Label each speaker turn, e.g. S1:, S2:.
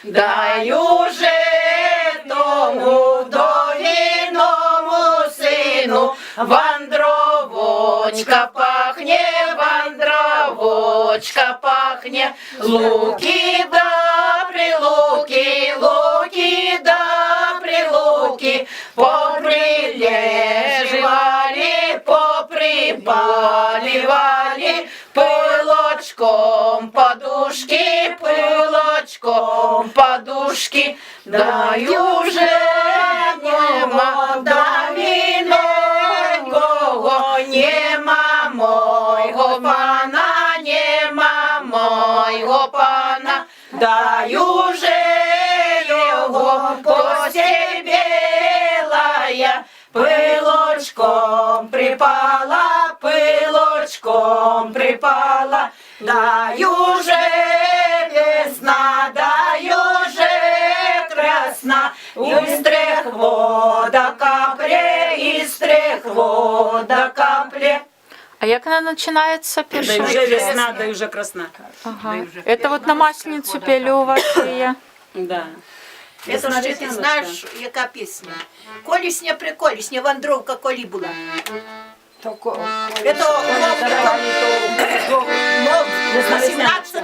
S1: дай уже тому вдовіному сину. Вандровочка пахне, вандровочка пахне, луки да прилуки, луки да прилуки, поприлеживали, поприбаливали, пылочком подушки, пылочком подушки, дай уже нема давиного, нема мойго пана, нема мойго пана, дай уже його посібєлая, пилочком припала, пилочком припала, дай уже весна, дай уже красна, із трех вода капле, із трех вода капле.
S2: А як она начинается,
S3: Да и
S2: пишет?
S3: уже весна, да и уже красна.
S2: Ага. Это вот на Масленицу пели у вас ее?
S3: Да.
S4: Это ж ти знаєш, яка пісня? Колісня приколісня, вандровка колі була. Это в 18